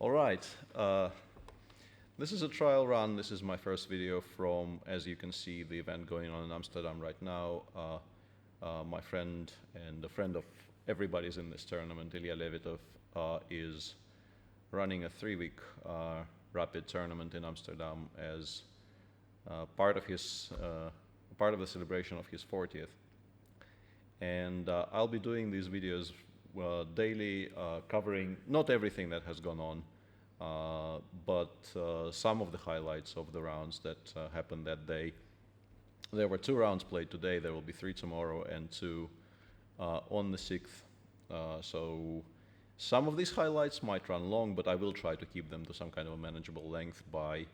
All right. This is a trial run. This is my first video from, as you can see, the event going on in Amsterdam right now. My friend and a friend of everybody's in this tournament, Ilya Levitov, is running a 3-week rapid tournament in Amsterdam as part of the celebration of his 40th. And I'll be doing these videos daily, covering not everything that has gone on, but some of the highlights of the rounds that happened that day. There were 2 rounds played today. There will be 3 tomorrow and 2 on the 6th. So some of these highlights might run long, but I will try to keep them to some kind of a manageable length by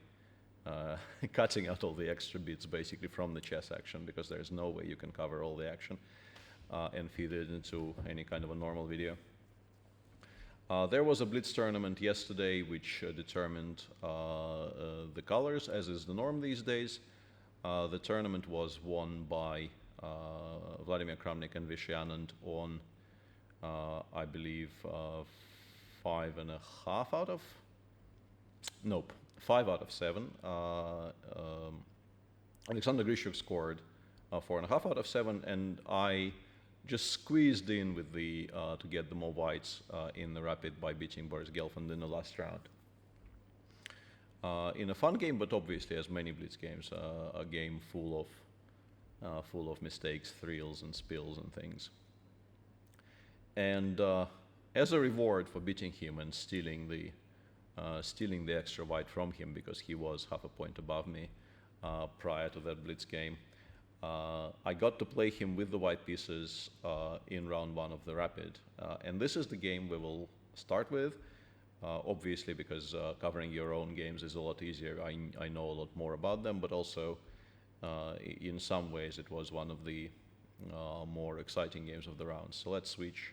cutting out all the extra bits basically from the chess action, because there's no way you can cover all the action and feed it into any kind of a normal video. There was a Blitz tournament yesterday which determined the colors, as is the norm these days. The tournament was won by Vladimir Kramnik and Vishy Anand on, I believe, 5.5 out of... Nope, 5 out of 7. Alexander Grishuk scored 4.5 out of 7, and I just squeezed in with the to get the more whites in the rapid by beating Boris Gelfand in the last round. In a fun game, but obviously, as many Blitz games, a game full of mistakes, thrills, and spills and things. And as a reward for beating him and stealing the extra white from him, because he was half a point above me prior to that Blitz game, I got to play him with the white pieces in round 1 of the rapid. And this is the game we will start with, obviously, because covering your own games is a lot easier. I know a lot more about them, but also in some ways it was one of the more exciting games of the round. So let's switch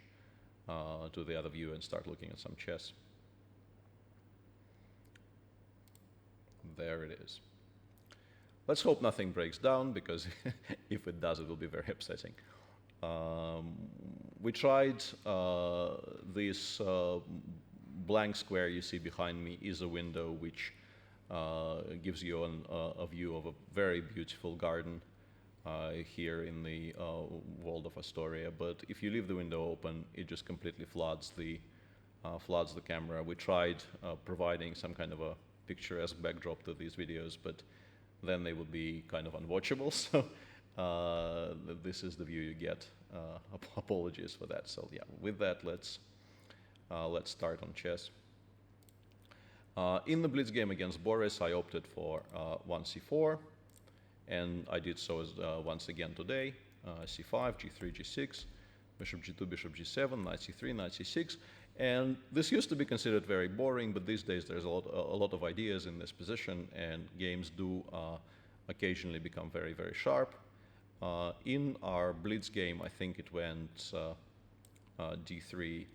to the other view and start looking at some chess. There it is. Let's hope nothing breaks down, because if it does, it will be very upsetting. We tried this blank square you see behind me is a window which gives you a view of a very beautiful garden here in the Waldorf Astoria. But if you leave the window open, it just completely floods the camera. We tried providing some kind of a picturesque backdrop to these videos, but then they would be kind of unwatchable. So this is the view you get. Apologies for that. So yeah, with that, let's start on chess. In the Blitz game against Boris, I opted for 1c4, and I did so once again today. c5, g3, g6, bishop g2, bishop g7, knight c3, knight c6. And this used to be considered very boring, but these days there's a lot of ideas in this position, and games do occasionally become very, very sharp. In our Blitz game, I think it went d3,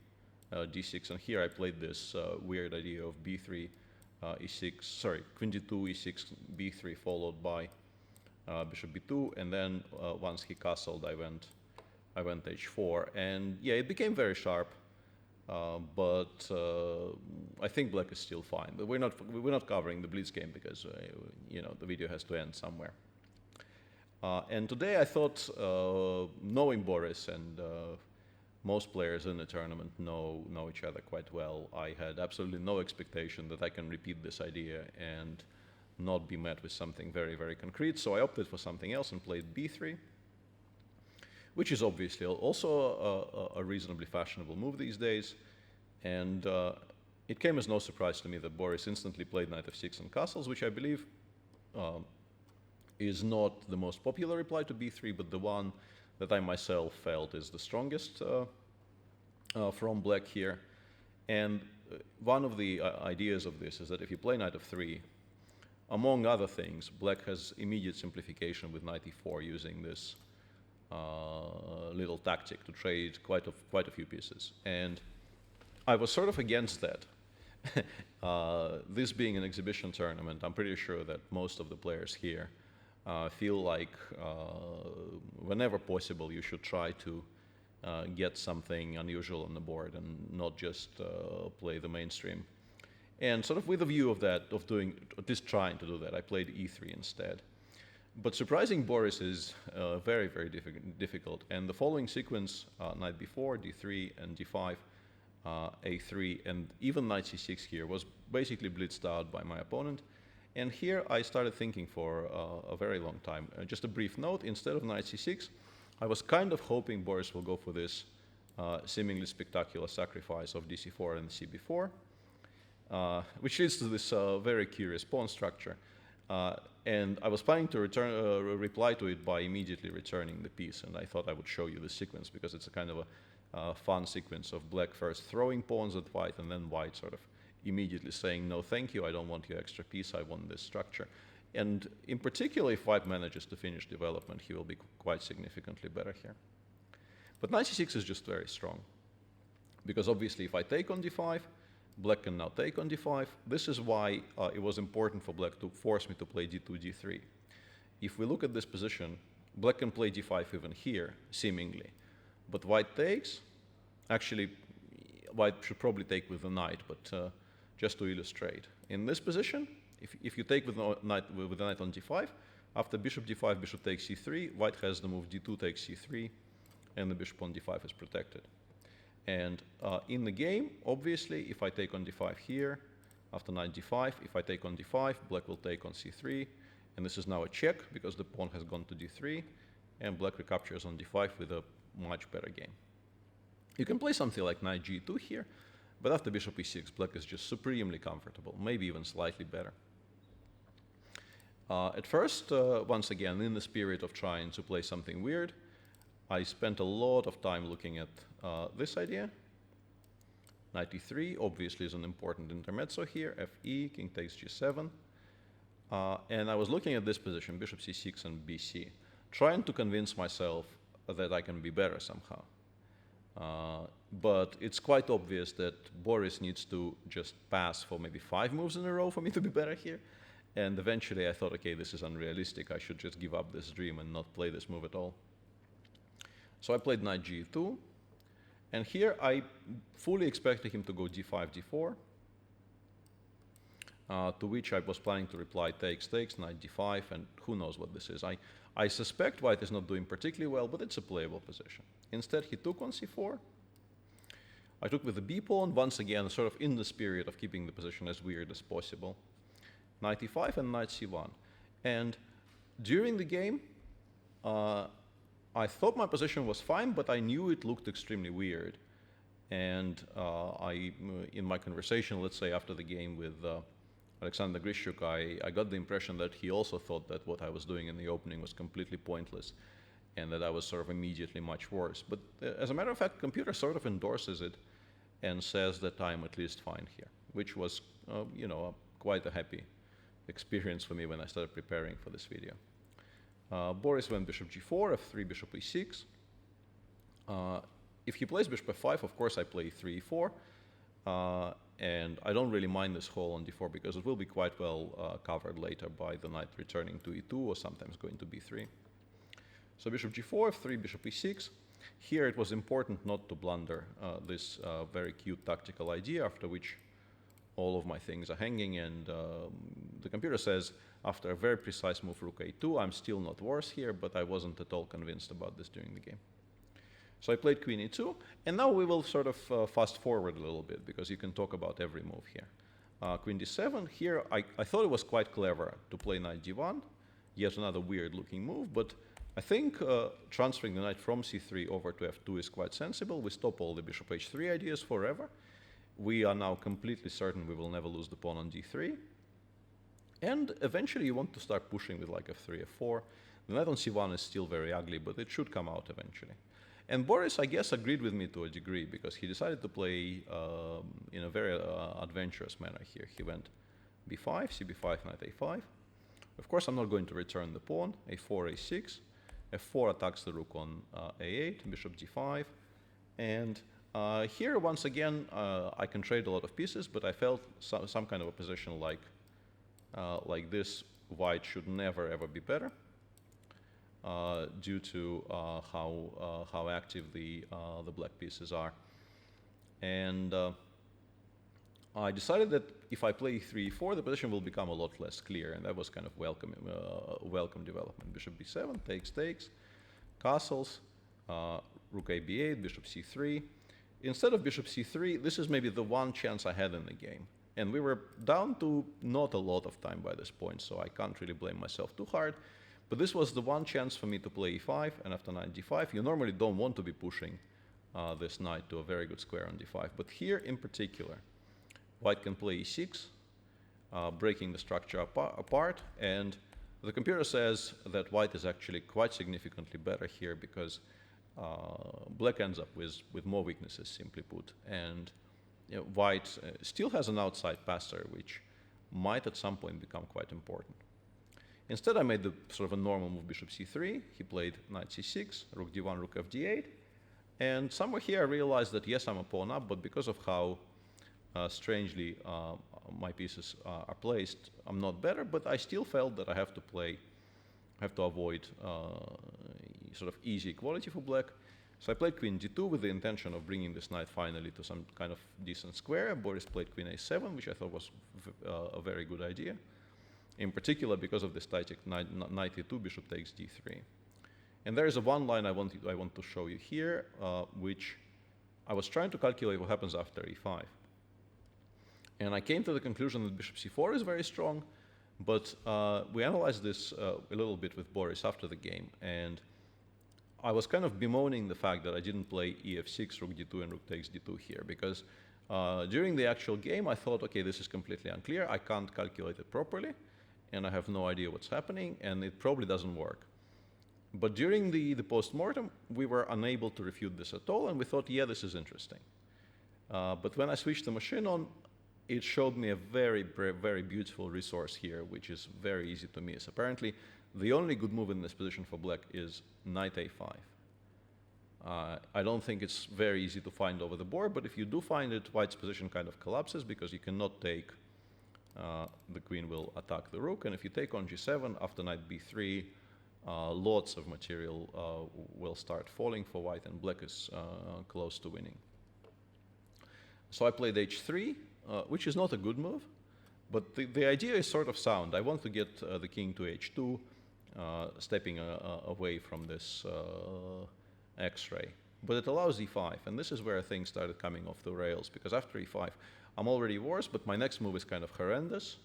d6, and here I played this weird idea of b3, e6, sorry, queen d2, e6, b3, followed by bishop b2, and then once he castled, I went h4, and yeah, it became very sharp. But I think black is still fine. But we're not covering the Blitz game because the video has to end somewhere. And today I thought, knowing Boris and most players in the tournament know each other quite well, I had absolutely no expectation that I can repeat this idea and not be met with something very, very concrete. So I opted for something else and played b3. Which is obviously also a reasonably fashionable move these days. And it came as no surprise to me that Boris instantly played knight f6 and castles, which I believe is not the most popular reply to b3, but the one that I myself felt is the strongest from black here. And one of the ideas of this is that if you play knight f3, among other things, black has immediate simplification with knight e4 using this little tactic to trade quite a few pieces. And I was sort of against that. This being an exhibition tournament, I'm pretty sure that most of the players here feel like whenever possible you should try to get something unusual on the board and not just play the mainstream. And sort of with a view of that, of doing, at least trying to do that, I played e3 instead. But surprising Boris is very, very difficult. And the following sequence, knight b4, d3, and d5, a3, and even knight c6 here was basically blitzed out by my opponent. And here I started thinking for a very long time. Just a brief note, instead of knight c6, I was kind of hoping Boris will go for this seemingly spectacular sacrifice of dc4 and cb4, which leads to this very curious pawn structure. And I was planning to reply to it by immediately returning the piece, and I thought I would show you the sequence because it's a kind of a fun sequence of black first throwing pawns at white, and then white sort of immediately saying, no thank you, I don't want your extra piece, I want this structure. And in particular, if white manages to finish development, he will be quite significantly better here. But knight c6 is just very strong, because obviously if I take on d5, black can now take on d5. This is why it was important for black to force me to play d2, d3. If we look at this position, black can play d5 even here, seemingly. But white takes. Actually, white should probably take with the knight, but just to illustrate. In this position, if you take with the knight on d5, after bishop d5, bishop takes c3, white has the move d2 takes c3, and the bishop on d5 is protected. And in the game, obviously, if I take on d5 here, after knight d5, if I take on d5, black will take on c3, and this is now a check because the pawn has gone to d3, and black recaptures on d5 with a much better game. You can play something like knight g2 here, but after bishop e6, black is just supremely comfortable, maybe even slightly better. At first, once again, in the spirit of trying to play something weird, I spent a lot of time looking at this idea. Knight e3 obviously is an important intermezzo here, fe, king takes g7. And I was looking at this position, bishop c6 and bc, trying to convince myself that I can be better somehow. But it's quite obvious that Boris needs to just pass for maybe 5 moves in a row for me to be better here. And eventually I thought, okay, this is unrealistic. I should just give up this dream and not play this move at all. So I played knight g2, and here I fully expected him to go d5, d4, to which I was planning to reply takes, takes, knight d5, and who knows what this is. I suspect white is not doing particularly well, but it's a playable position. Instead, he took on c4. I took with the b pawn, once again, sort of in the spirit of keeping the position as weird as possible. Knight e5 and knight c1. And during the game, I thought my position was fine, but I knew it looked extremely weird. And in my conversation, let's say after the game with Alexander Grishuk, I got the impression that he also thought that what I was doing in the opening was completely pointless and that I was sort of immediately much worse. But as a matter of fact, the computer sort of endorses it and says that I'm at least fine here, which was, quite a happy experience for me when I started preparing for this video. Boris went bishop g4, f3, bishop e6. If he plays bishop f5, of course I play 3 e4. And I don't really mind this hole on d4 because it will be quite well covered later by the knight returning to e2 or sometimes going to b3. So bishop g4, f3, bishop e6. Here it was important not to blunder this very cute tactical idea, after which all of my things are hanging, and the computer says after a very precise move rook a2, I'm still not worse here, but I wasn't at all convinced about this during the game. So I played queen e2, and now we will sort of fast forward a little bit because you can talk about every move here. Queen d7, here I thought it was quite clever to play knight d1, yet another weird looking move, but I think transferring the knight from c3 over to f2 is quite sensible. We stop all the bishop h3 ideas forever. We are now completely certain we will never lose the pawn on d3. And eventually you want to start pushing with like f3, f4. The knight on c1 is still very ugly, but it should come out eventually. And Boris, I guess, agreed with me to a degree because he decided to play in a very adventurous manner here. He went b5, cb5, knight a5. Of course, I'm not going to return the pawn, a4, a6. f4 attacks the rook on a8, bishop d5. And here, once again, I can trade a lot of pieces, but I felt some kind of a position like this, white should never, ever be better. Due to how active the black pieces are, and I decided that if I play 3e4, the position will become a lot less clear, and that was kind of welcome development. Bishop b7, takes, castles, rook a b8, bishop c3. Instead of bishop c3, this is maybe the one chance I had in the game. And we were down to not a lot of time by this point, so I can't really blame myself too hard. But this was the one chance for me to play e5, and after knight d5, you normally don't want to be pushing this knight to a very good square on d5. But here in particular, white can play e6, breaking the structure apart, and the computer says that white is actually quite significantly better here because black ends up with more weaknesses, simply put. And white still has an outside passer, which might at some point become quite important. Instead, I made the sort of a normal move, bishop c3. He played knight c6, rook d1, rook f d8. And somewhere here I realized that, yes, I'm a pawn up, but because of how strangely my pieces are placed, I'm not better, but I still felt that I have to avoid sort of easy equality for black. So I played queen d2 with the intention of bringing this knight finally to some kind of decent square. Boris played queen a7, which I thought was a very good idea, in particular because of this tactic knight e2, bishop takes d3. And there is a one line I want to show you here, which I was trying to calculate what happens after e5. And I came to the conclusion that bishop c4 is very strong, but we analyzed this a little bit with Boris after the game, and I was kind of bemoaning the fact that I didn't play ef6, rook d2, and rook takes d2 here, because during the actual game I thought, okay, this is completely unclear, I can't calculate it properly, and I have no idea what's happening, and it probably doesn't work. But during the post-mortem, we were unable to refute this at all, and we thought, yeah, this is interesting. But when I switched the machine on, it showed me a very, very beautiful resource here, which is very easy to miss. Apparently, the only good move in this position for black is knight a5. I don't think it's very easy to find over the board, but if you do find it, white's position kind of collapses because you cannot take, the queen will attack the rook, and if you take on g7 after knight b3, lots of material will start falling for white, and black is close to winning. So I played h3, which is not a good move, but the idea is sort of sound. I want to get the king to h2, stepping away from this x-ray. But it allows e5, and this is where things started coming off the rails, because after e5, I'm already worse, but my next move is kind of horrendous.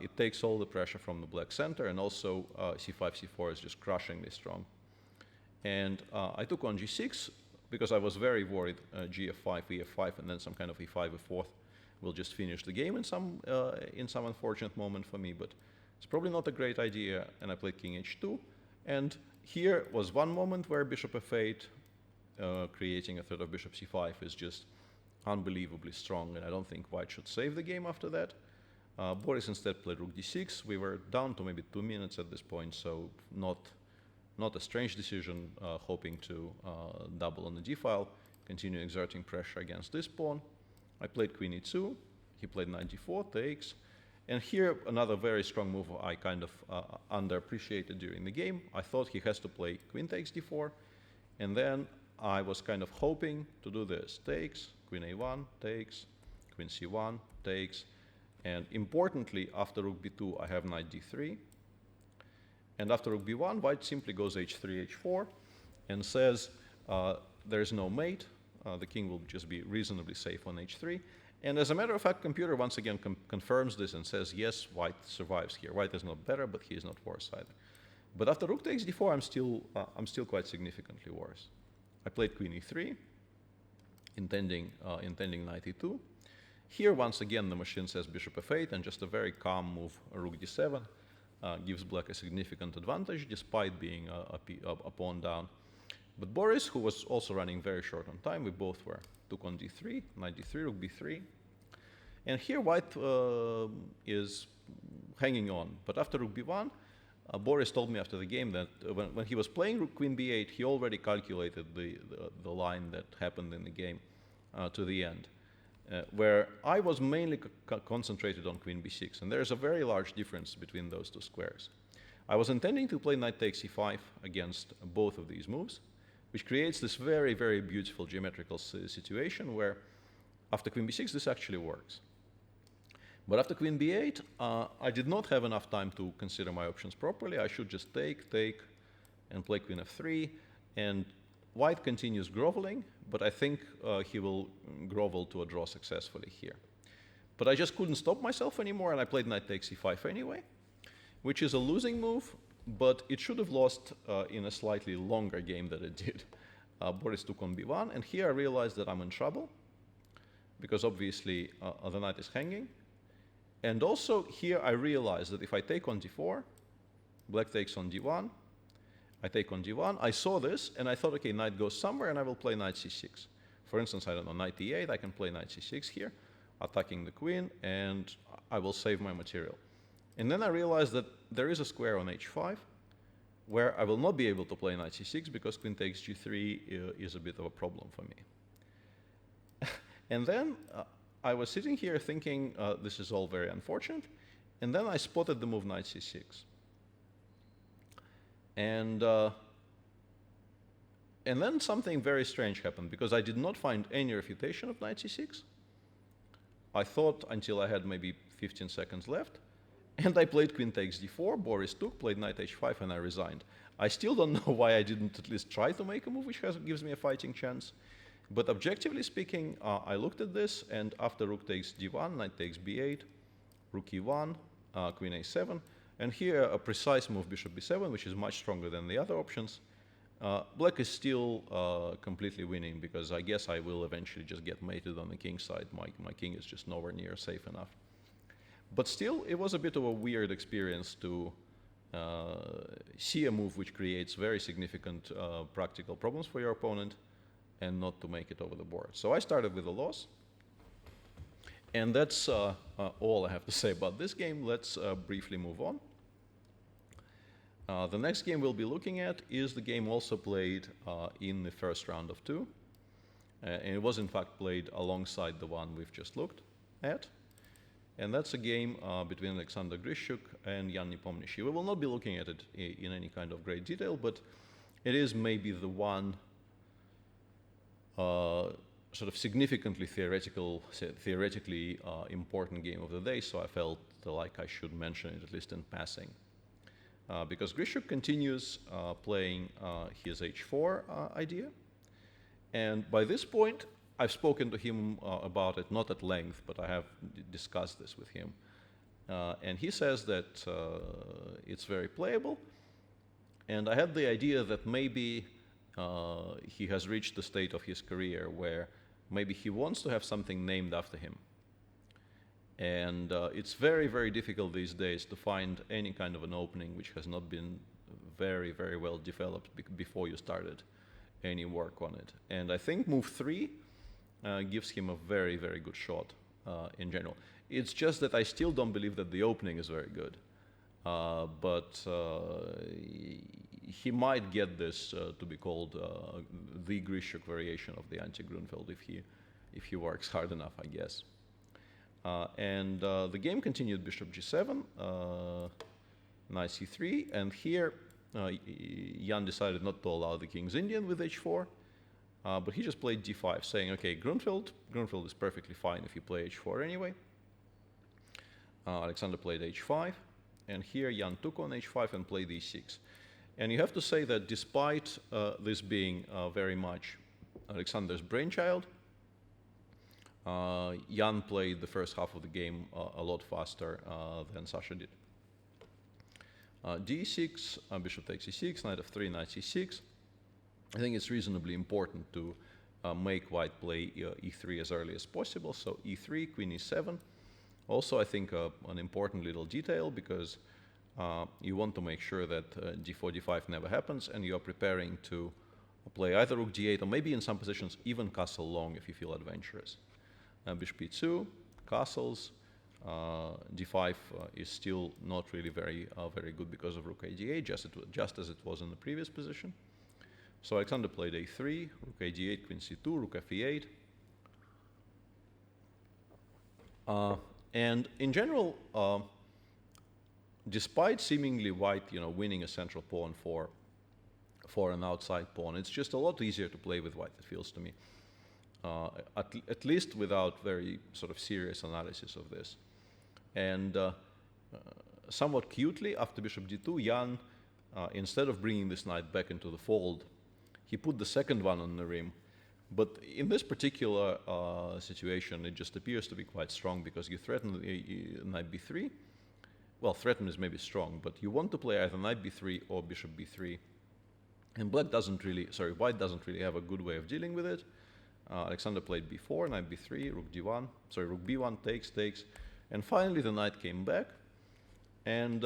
It takes all the pressure from the black center, and also c5, c4 is just crushingly strong. And I took on g6 because I was very worried gf5, ef5, and then some kind of e5, e4 will just finish the game in some unfortunate moment for me, but it's probably not a great idea, and I played king h2. And here was one moment where bishop f8, creating a threat of bishop c5, is just unbelievably strong, and I don't think white should save the game after that. Boris instead played rook d6. We were down to maybe 2 minutes at this point, so not a strange decision, hoping to double on the d-file, continue exerting pressure against this pawn. I played queen e2, he played knight d4, takes, and here another very strong move I kind of underappreciated during the game. I thought he has to play queen takes d4, and then I was kind of hoping to do this. Takes, queen a1, takes, queen c1, takes, and importantly, after rook b2, I have knight d3, and after rook b1, white simply goes h3, h4, and says there is no mate, the king will just be reasonably safe on h3. And as a matter of fact, computer once again confirms this and says, yes, white survives here. White is not better, but he is not worse either. But after rook takes d4, I'm still quite significantly worse. I played queen e3, intending knight e2. Here, once again, the machine says bishop f8, and just a very calm move, rook d7, gives black a significant advantage, despite being a pawn down. But Boris, who was also running very short on time, we both were, took on d3, knight d3, rook b3. And here white is hanging on. But after rook b1, Boris told me after the game that when he was playing rook queen b8, he already calculated the line that happened in the game to the end, where I was mainly concentrated on queen b6. And there's a very large difference between those two squares. I was intending to play knight takes e5 against both of these moves, which creates this very, very beautiful geometrical situation where after queen b6, this actually works. But after queen b8, I did not have enough time to consider my options properly. I should just take, and play queen f3. And white continues groveling, but I think he will grovel to a draw successfully here. But I just couldn't stop myself anymore, and I played knight takes e5 anyway, which is a losing move, but it should have lost in a slightly longer game than it did. Boris took on b1, and here I realized that I'm in trouble, because obviously the knight is hanging. And also here I realized that if I take on d4, black takes on d1, I take on d1, I saw this, and I thought, okay, knight goes somewhere, and I will play knight c6. For instance, I don't know, knight e8, I can play knight c6 here, attacking the queen, and I will save my material. And then I realized that there is a square on h5, where I will not be able to play knight c6 because queen takes g3 is a bit of a problem for me. And then I was sitting here thinking this is all very unfortunate, and then I spotted the move knight c6. And then something very strange happened, because I did not find any refutation of knight c6. I thought until I had maybe 15 seconds left, and I played queen takes d4, Boris took, played knight h5, and I resigned. I still don't know why I didn't at least try to make a move which gives me a fighting chance. But objectively speaking, I looked at this, and after rook takes d1, knight takes b8, rook e1, queen a7, and here a precise move bishop b7, which is much stronger than the other options. Black is still completely winning, because I guess I will eventually just get mated on the king side. My king is just nowhere near safe enough. But still, it was a bit of a weird experience to see a move which creates very significant practical problems for your opponent and not to make it over the board. So I started with a loss. And that's all I have to say about this game. Let's briefly move on. The next game we'll be looking at is the game also played in the first round of two. And it was in fact played alongside the one we've just looked at. And that's a game between Alexander Grishuk and Jan Nepomniachtchi. We will not be looking at it in any kind of great detail, but it is maybe the one sort of significantly theoretically important game of the day, so I felt like I should mention it at least in passing. Because Grishuk continues playing his h4 idea, and by this point, I've spoken to him about it, not at length, but I have discussed this with him. And he says that it's very playable, and I had the idea that maybe he has reached the state of his career where maybe he wants to have something named after him. And it's very, very difficult these days to find any kind of an opening which has not been very, very well developed before you started any work on it. And I think move 3 gives him a very, very good shot in general. It's just that I still don't believe that the opening is very good. But he might get this to be called the Grishuk variation of the anti-Grunfeld if he works hard enough, I guess. And the game continued bishop g7, knight c3, and here Jan decided not to allow the king's Indian with h4, but he just played d5, saying, okay, Grunfeld is perfectly fine if you play h4 anyway. Alexander played h5, and here Jan took on h5 and played e6. And you have to say that despite this being very much Alexander's brainchild, Jan played the first half of the game a lot faster than Sasha did. d6, bishop takes e6, knight f3, knight c6. I think it's reasonably important to make white play e3 as early as possible. So e3, queen e7. Also, I think an important little detail, because you want to make sure that d4, d5 never happens, and you're preparing to play either rook d8 or maybe in some positions even castle long if you feel adventurous. Bishop e2, castles, d5 is still not really very good because of rook a d8, just as it was in the previous position. So Alexander played a3, rook a d8, queen c2, rook f e8. And in general, despite seemingly white, winning a central pawn for an outside pawn, it's just a lot easier to play with white, it feels to me. at least without very sort of serious analysis of this. And somewhat cutely, after bishop d2, Jan, instead of bringing this knight back into the fold, he put the second one on the rim. But in this particular situation, it just appears to be quite strong because you threaten knight b3. Well, threaten is maybe strong, but you want to play either knight b3 or bishop b3. And white doesn't really have a good way of dealing with it. Alexander played b4, knight b3, rook d1, rook b1, takes. And finally the knight came back. And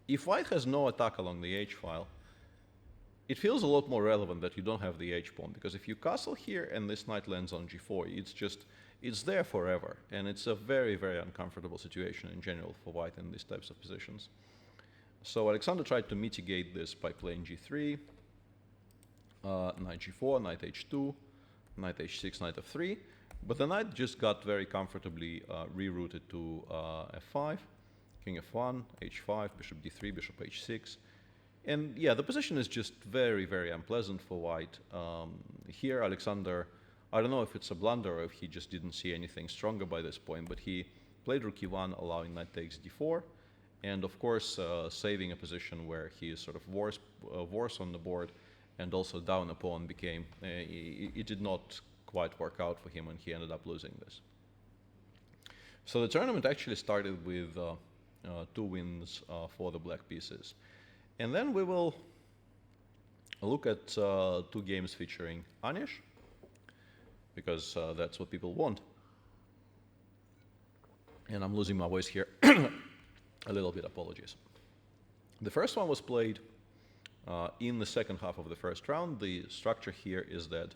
if white has no attack along the h-file, it feels a lot more relevant that you don't have the h-pawn, because if you castle here and this knight lands on g4, it's there forever, and it's a very, very uncomfortable situation in general for white in these types of positions. So Alexander tried to mitigate this by playing g3, knight g4, knight h2, knight h6, knight f3, but the knight just got very comfortably rerouted to f5, king f1, h5, bishop d3, bishop h6. And yeah, the position is just very, very unpleasant for white. Here, Alexander, I don't know if it's a blunder or if he just didn't see anything stronger by this point, but he played rook e1, allowing knight takes d4, and of course, saving a position where he is sort of worse on the board, and also down a pawn became, it did not quite work out for him, and he ended up losing this. So the tournament actually started with 2 wins for the black pieces. And then we will look at 2 games featuring Anish, because that's what people want. And I'm losing my voice here a little bit, apologies. The first one was played in the second half of the first round. The structure here is that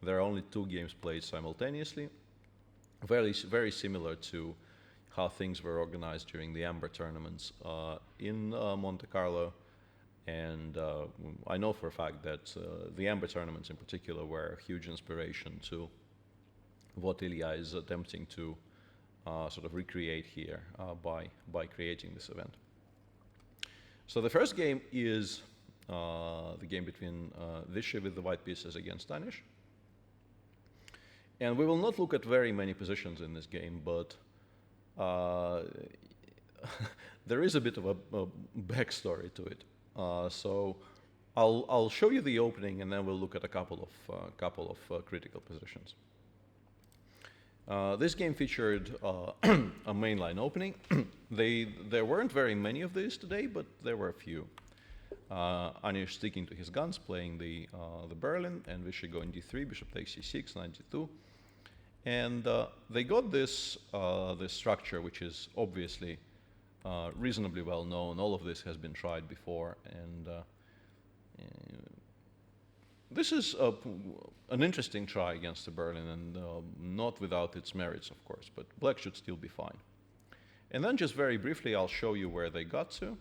there are only 2 games played simultaneously, very, very similar to how things were organized during the Amber tournaments in Monte Carlo. And I know for a fact that the Amber tournaments in particular were a huge inspiration to what Ilya is attempting to sort of recreate here by creating this event. So the first game is the game between Vishy with the white pieces against Anish. And we will not look at very many positions in this game, but there is a bit of a backstory to it. So I'll show you the opening, and then we'll look at a couple of critical positions. This game featured a mainline opening. There weren't very many of these today, but there were a few. Anish sticking to his guns, playing the Berlin, and Vishy going d3, bishop takes c6, knight g2. And they got this structure, which is obviously reasonably well known. All of this has been tried before, and this is an interesting try against the Berlin, and not without its merits, of course, but black should still be fine. And then just very briefly, I'll show you where they got to.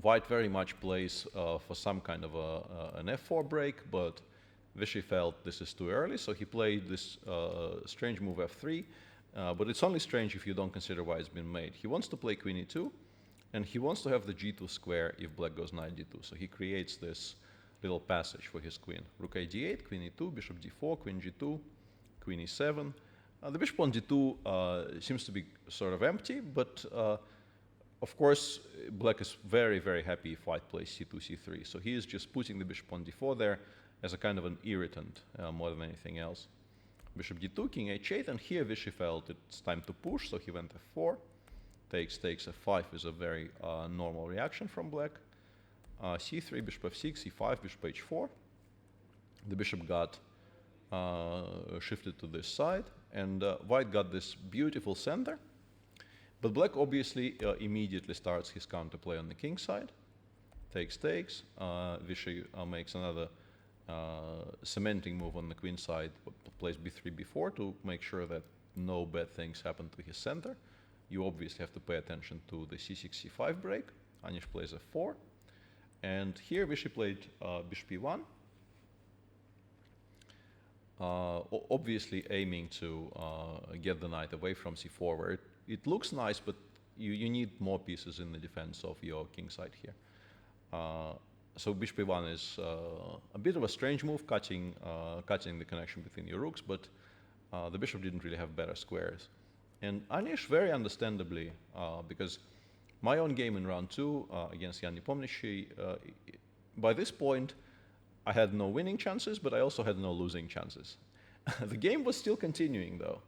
White very much plays for some kind of an f4 break, but Vishy felt this is too early, so he played this strange move f3, but it's only strange if you don't consider why it's been made. He wants to play queen e2, and he wants to have the g2 square if black goes knight d2, so he creates this little passage for his queen. Rook a d8, queen e2, bishop d4, queen g2, queen e7. The bishop on d2 seems to be sort of empty, but of course, black is very, very happy if white plays c2, c3. So he is just putting the bishop on d4 there as a kind of an irritant more than anything else. Bishop d2, king h8, and here Vishy felt it's time to push, so he went f4. Takes f5 is a very normal reaction from black. c3, bishop f6, e5, bishop h4. The bishop got shifted to this side, and white got this beautiful center. But black obviously immediately starts his counterplay on the king side. Takes. Vishy makes another cementing move on the queen side, plays b3, b4 to make sure that no bad things happen to his center. You obviously have to pay attention to the c6, c5 break. Anish plays f4. And here Vishy played bishop e1. Obviously aiming to get the knight away from c4, where it looks nice, but you need more pieces in the defense of your king side here. So bishop e1 is a bit of a strange move, cutting the connection between your rooks, but the bishop didn't really have better squares. And Anish, very understandably, because my own game in round 2 against Jan Nepomniachtchi, by this point, I had no winning chances, but I also had no losing chances. The game was still continuing, though.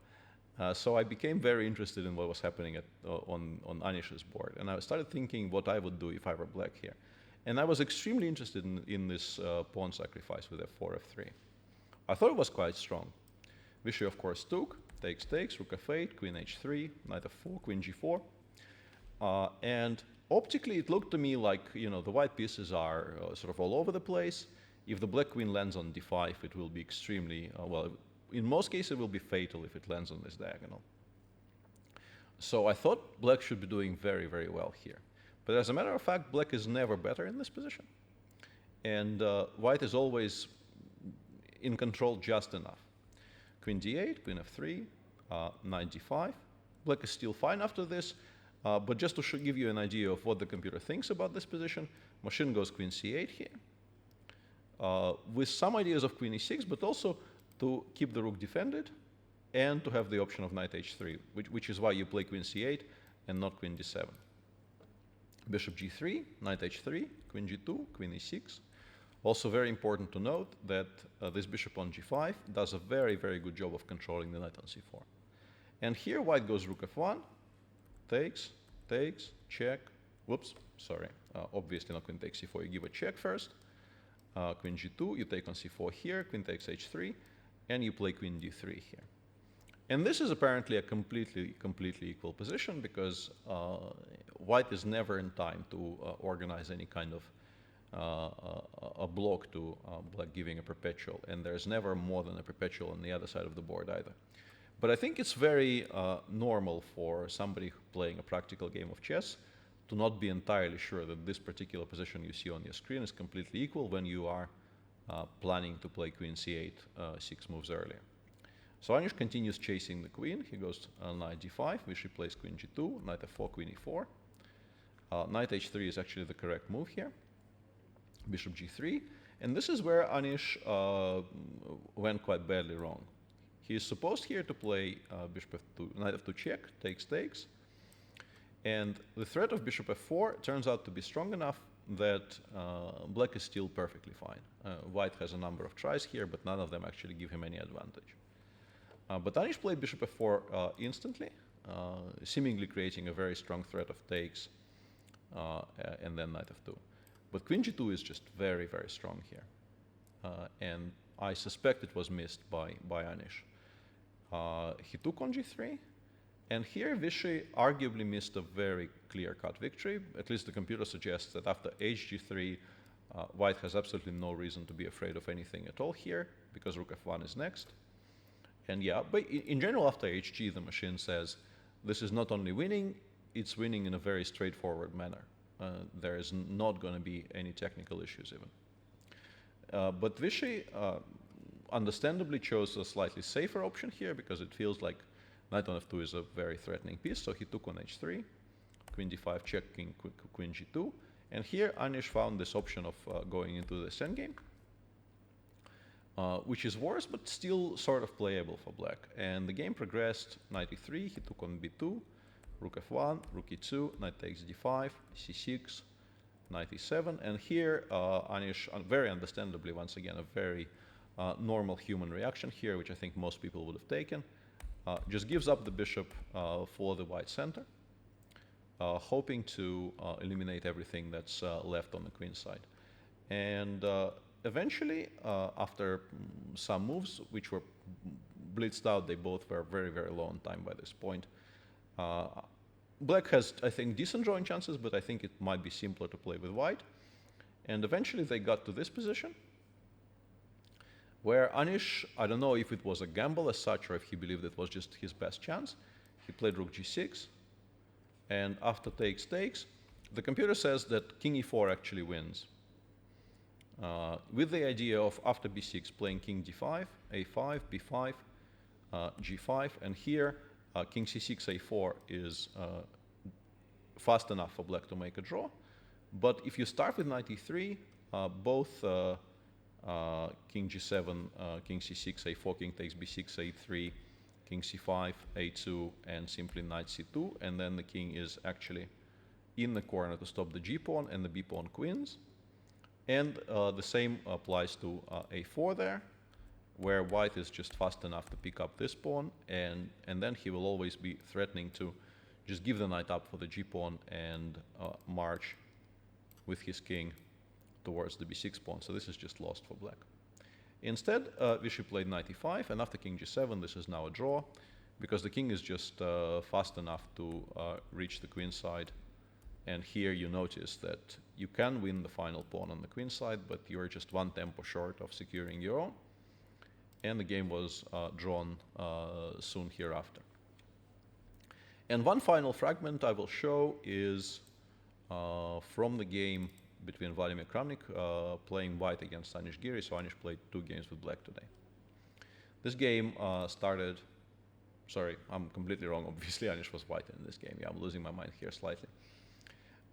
So I became very interested in what was happening on Anish's board. And I started thinking what I would do if I were black here. And I was extremely interested in this pawn sacrifice with f4, f3. I thought it was quite strong. Vishy, of course, took, takes, rook f8, queen h3, knight f4, queen g4. And optically, it looked to me like, the white pieces are sort of all over the place. If the black queen lands on d5, it will be extremely, in most cases, it will be fatal if it lands on this diagonal. So I thought black should be doing very, very well here. But as a matter of fact, black is never better in this position. And white is always in control just enough. Queen d8, queen f3, knight d5. Black is still fine after this. But just to give you an idea of what the computer thinks about this position, machine goes queen c8 here, with some ideas of queen e6, but also to keep the rook defended and to have the option of knight h3, which is why you play queen c8 and not queen d7. Bishop g3, knight h3, queen g2, queen e6. Also very important to note that this bishop on g5 does a very, very good job of controlling the knight on c4. And here white goes rook f1, takes, check, whoops, sorry, obviously not queen takes c4, you give a check first, queen g2, you take on c4 here, queen takes h3, and you play queen d3 here. And this is apparently a completely equal position because white is never in time to organize any kind of a block to black giving a perpetual, and there's never more than a perpetual on the other side of the board either. But I think it's very normal for somebody playing a practical game of chess to not be entirely sure that this particular position you see on your screen is completely equal when you are planning to play queen c8 6 moves earlier. So Anish continues chasing the queen. He goes knight d5, Vishy plays queen g2, knight f4, queen e4. Knight h3 is actually the correct move here. Bishop g3. And this is where Anish went quite badly wrong. He is supposed here to play bishop f2, knight f2 check, takes. And the threat of bishop f4 turns out to be strong enough that black is still perfectly fine. White has a number of tries here, but none of them actually give him any advantage. But Anish played bishop f4 instantly, seemingly creating a very strong threat of takes, and then knight f2. But queen g2 is just very, very strong here. And I suspect it was missed by Anish. He took on g3, and here Vishy arguably missed a very clear-cut victory. At least the computer suggests that after hg3, white has absolutely no reason to be afraid of anything at all here, because rook f1 is next. And yeah, but in general, after hg, the machine says, this is not only winning, it's winning in a very straightforward manner. There is not going to be any technical issues even. But Vishy understandably chose a slightly safer option here because it feels like knight on f2 is a very threatening piece, so he took on h3, queen d5 checking queen g2, and here Anish found this option of going into the endgame, which is worse but still sort of playable for black. And the game progressed knight e3, he took on b2, rook f1, rook e2, knight takes d5, c6, knight e7, and here Anish, very understandably, once again, a very normal human reaction here, which I think most people would have taken, just gives up the bishop for the white center, hoping to eliminate everything that's left on the queen side. And eventually, after some moves, which were blitzed out, they both were very, very low on time by this point. Black has, I think, decent drawing chances, but I think it might be simpler to play with white. And eventually they got to this position, where Anish, I don't know if it was a gamble as such or if he believed it was just his best chance. He played rook g6, and after takes, the computer says that king e4 actually wins. With the idea of after b6 playing king d5, a5, b5, g5, and here king c6, a4 is fast enough for black to make a draw. But if you start with knight e3, both king g7, king c6, a4, king takes b6, a3, king c5, a2, and simply knight c2, and then the king is actually in the corner to stop the g pawn and the b pawn queens. And the same applies to a4 there, where white is just fast enough to pick up this pawn, and then he will always be threatening to just give the knight up for the g pawn and march with his king towards the b6 pawn. So this is just lost for black. Instead, Vishy played knight e5, and after king g7, this is now a draw, because the king is just fast enough to reach the queen side. And here you notice that you can win the final pawn on the queen side, but you're just one tempo short of securing your own. And the game was drawn soon hereafter. And one final fragment I will show is from the game between Vladimir Kramnik playing white against Anish Giri. So Anish played 2 games with black today. This game started, sorry, I'm completely wrong. Obviously, Anish was white in this game. Yeah, I'm losing my mind here slightly.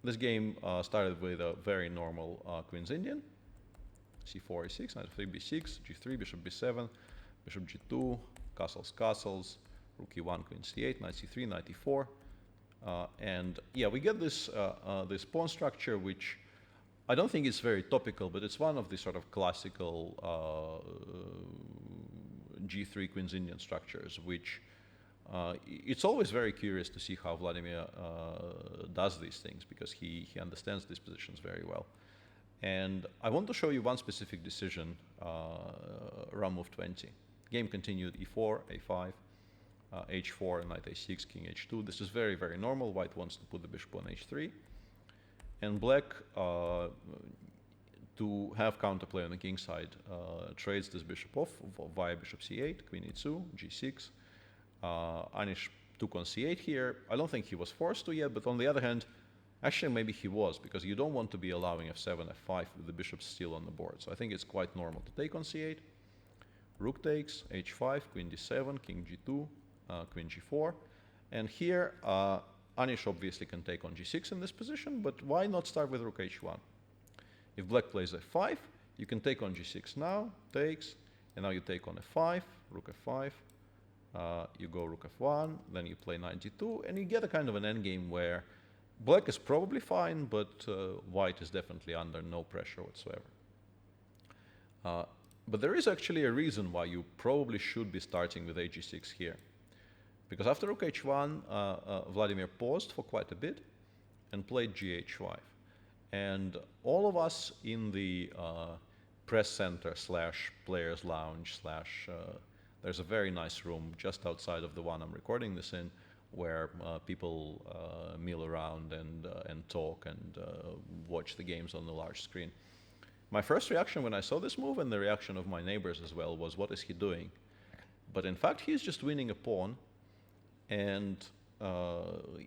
This game started with a very normal Queen's Indian. c4, a6, knight f3, b6, g3, bishop b7, bishop g2, castles, castles, rook e1, queen c8, knight c3, knight e4. And yeah, we get this, this pawn structure, which I don't think it's very topical, but it's one of the sort of classical G3 Queen's Indian structures, which it's always very curious to see how Vladimir does these things, because he understands these positions very well. And I want to show you one specific decision, round move 20. Game continued e4, a5, h4, knight a6, king h2. This is very, very normal. White wants to put the bishop on h3. And black, to have counterplay on the king side, trades this bishop off via bishop c8, queen e2, g6. Anish took on c8 here. I don't think he was forced to yet, but on the other hand, actually maybe he was, because you don't want to be allowing f7, f5 with the bishop still on the board. So I think it's quite normal to take on c8. Rook takes, h5, queen d7, king g2, queen g4. And here, Anish obviously can take on g6 in this position, but why not start with rook h1? If black plays f5, you can take on g6 now, takes, and now you take on f5, rook f5, you go rook f1, then you play knight g2, and you get a kind of an endgame where black is probably fine, but white is definitely under no pressure whatsoever. But there is actually a reason why you probably should be starting with ag6 here. Because after rook h1, Vladimir paused for quite a bit and played gh5. And all of us in the press center slash players lounge slash, there's a very nice room just outside of the one I'm recording this in, where people mill around and talk and watch the games on the large screen. My first reaction when I saw this move, and the reaction of my neighbors as well, was, what is he doing? But in fact, he's just winning a pawn, and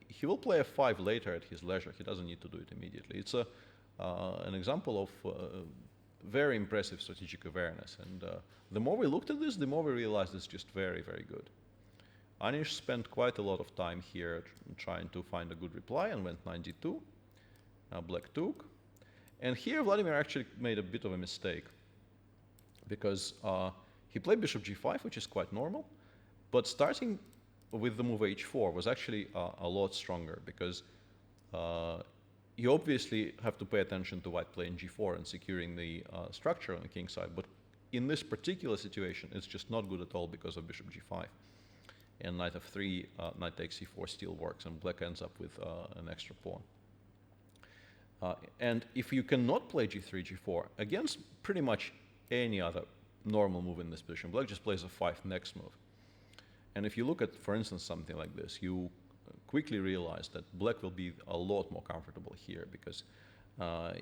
he will play f5 later at his leisure. He doesn't need to do it immediately. It's an example of very impressive strategic awareness. And the more we looked at this, the more we realized it's just very, very good. Anish spent quite a lot of time here trying to find a good reply and went knight d2. Black took. And here Vladimir actually made a bit of a mistake, because he played bishop g5, which is quite normal, but starting with the move h4 was actually a lot stronger, because you obviously have to pay attention to white playing g4 and securing the structure on the king side, but in this particular situation it's just not good at all because of bishop g5. And knight f3, knight takes c4 still works, and black ends up with an extra pawn. And if you cannot play g3, g4 against pretty much any other normal move in this position, black just plays a5 next move. And if you look at, for instance, something like this, you quickly realize that black will be a lot more comfortable here, because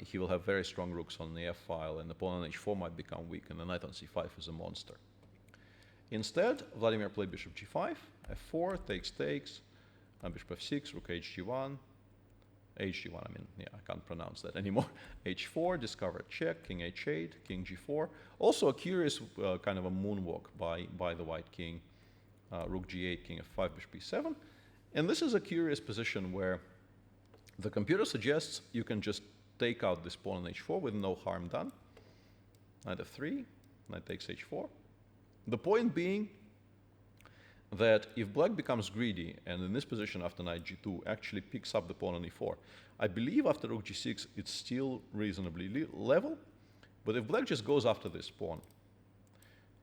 he will have very strong rooks on the f-file, and the pawn on h4 might become weak, and the knight on c5 is a monster. Instead, Vladimir played bishop g5, f4, takes, bishop f6, rook hg1, I mean, yeah, I can't pronounce that anymore. h4, discovered check, king h8, king g4. Also a curious kind of a moonwalk by the white king. Rook g8, king f5, bishop e7. And this is a curious position where the computer suggests you can just take out this pawn on h4 with no harm done. Knight f3, knight takes h4. The point being that if black becomes greedy and in this position after knight g2 actually picks up the pawn on e4, I believe after rook g6 it's still reasonably level, but if black just goes after this pawn,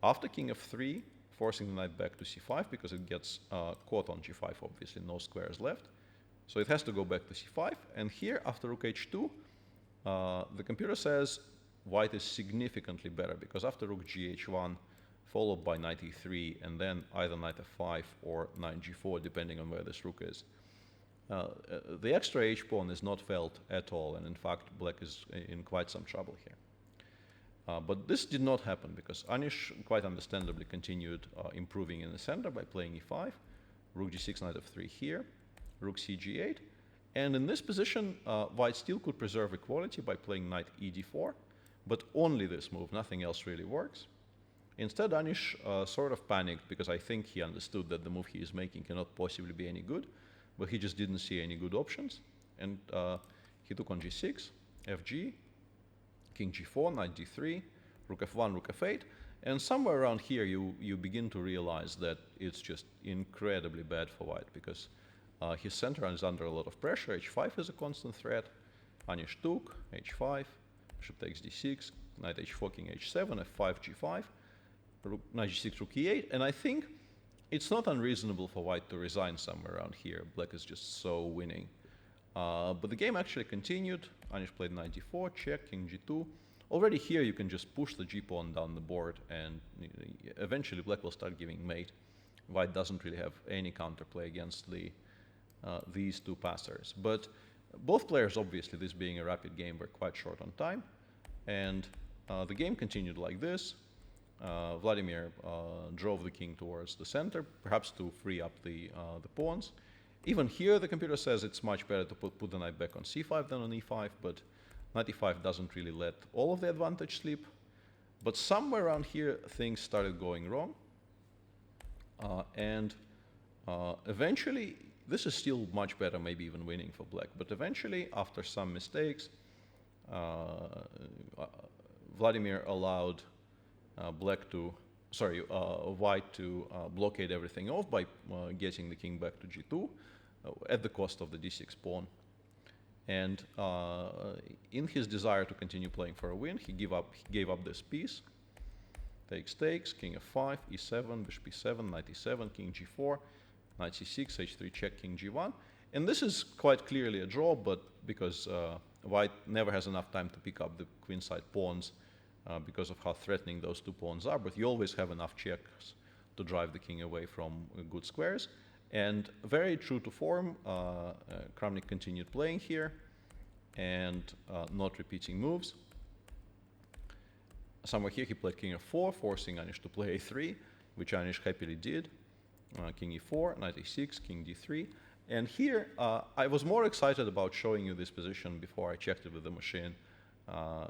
after king f3, forcing the knight back to c5 because it gets caught on g5, obviously no squares left, so it has to go back to c5, and here after rook h2, the computer says white is significantly better because after rook gh1, followed by knight e3, and then either knight f5 or knight g4, depending on where this rook is. The extra h-pawn is not felt at all, and in fact, black is in quite some trouble here. But this did not happen because Anish quite understandably continued improving in the center by playing e5, rook g6, knight f3 here, rook c g8, and in this position, white still could preserve equality by playing knight e d4, but only this move, nothing else really works. Instead, Anish sort of panicked because I think he understood that the move he is making cannot possibly be any good, but he just didn't see any good options. And he took on g6, fg, king g4, knight d3, rook f1, rook f8, and somewhere around here you begin to realize that it's just incredibly bad for white because his center is under a lot of pressure. h5 is a constant threat. Anish took, h5, bishop takes d6, knight h4, king h7, f5, g5, knight g6, rook e8, and I think it's not unreasonable for white to resign somewhere around here. Black is just so winning. But the game actually continued. Anish played knight d4, check, king g2. Already here you can just push the g-pawn down the board and eventually black will start giving mate. White doesn't really have any counterplay against these two passers. But both players, obviously, this being a rapid game, were quite short on time. And the game continued like this. Vladimir drove the king towards the center, perhaps to free up the pawns. Even here, the computer says it's much better to put the knight back on c5 than on e5, but knight e5 doesn't really let all of the advantage slip. But somewhere around here, things started going wrong. And eventually, this is still much better, maybe even winning for black. But eventually, after some mistakes, Vladimir allowed white to blockade everything off by getting the king back to g2 at the cost of the d6 pawn. And in his desire to continue playing for a win, he gave up this piece. Takes, king f5, e7, bishop e7, knight e7, king g4, knight c6, h3 check, king g1. And this is quite clearly a draw, but because white never has enough time to pick up the queenside pawns because of how threatening those two pawns are, but you always have enough checks to drive the king away from good squares. And very true to form, Kramnik continued playing here and not repeating moves. Somewhere here he played king f4, forcing Anish to play a3, which Anish happily did. King e4, knight a6, king d3. And here I was more excited about showing you this position before I checked it with the machine,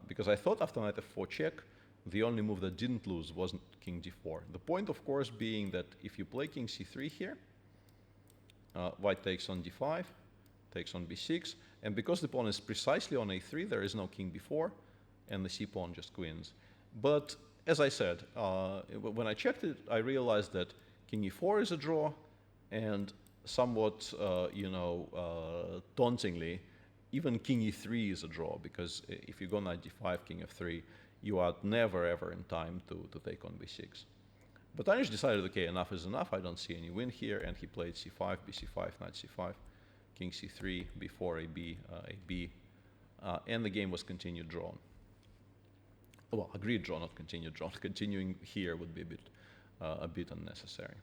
because I thought after knight f4 check, the only move that didn't lose wasn't king d4. The point, of course, being that if you play king c3 here, white takes on d5, takes on b6, and because the pawn is precisely on a3, there is no king b4, and the c pawn just queens. But as I said, when I checked it, I realized that king e4 is a draw, and somewhat, tauntingly, even king e3 is a draw, because if you go knight d5, king f3, you are never ever in time to take on b6. But Anish decided, okay, enough is enough, I don't see any win here, and he played c5, bc5, knight c5, king c3, b4, ab, and the game was continued drawn. Well, agreed draw, not continued drawn. Continuing here would be a bit unnecessary.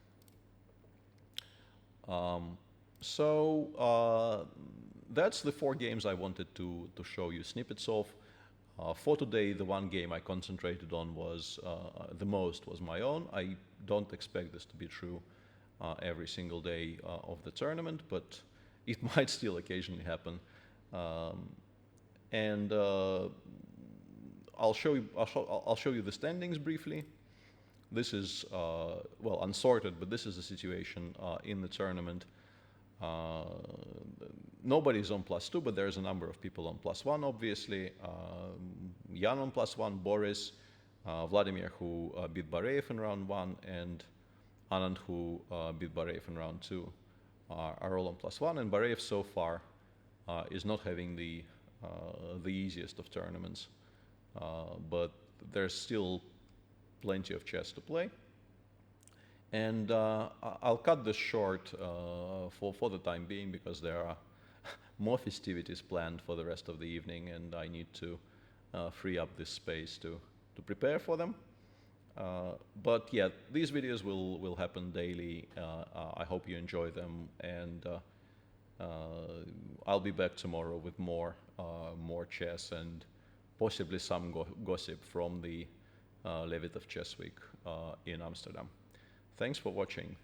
That's the 4 games I wanted to show you snippets of. For today, the one game I concentrated on was the most was my own. I don't expect this to be true every single day of the tournament, but it might still occasionally happen. I'll show you the standings briefly. This is well, unsorted, but this is the situation in the tournament Nobody's on +2, but there's a number of people on +1, obviously. Jan on +1, Boris, Vladimir, who beat Bareev in round 1, and Anand, who beat Bareev in round 2, are all on +1. And Bareev so far is not having the easiest of tournaments, but there's still plenty of chess to play. And I'll cut this short for the time being, because there are more festivities planned for the rest of the evening, and I need to free up this space to prepare for them. But yeah, these videos will happen daily. I hope you enjoy them, and I'll be back tomorrow with more chess and possibly some gossip from the Levitov Chess Week in Amsterdam. Thanks for watching.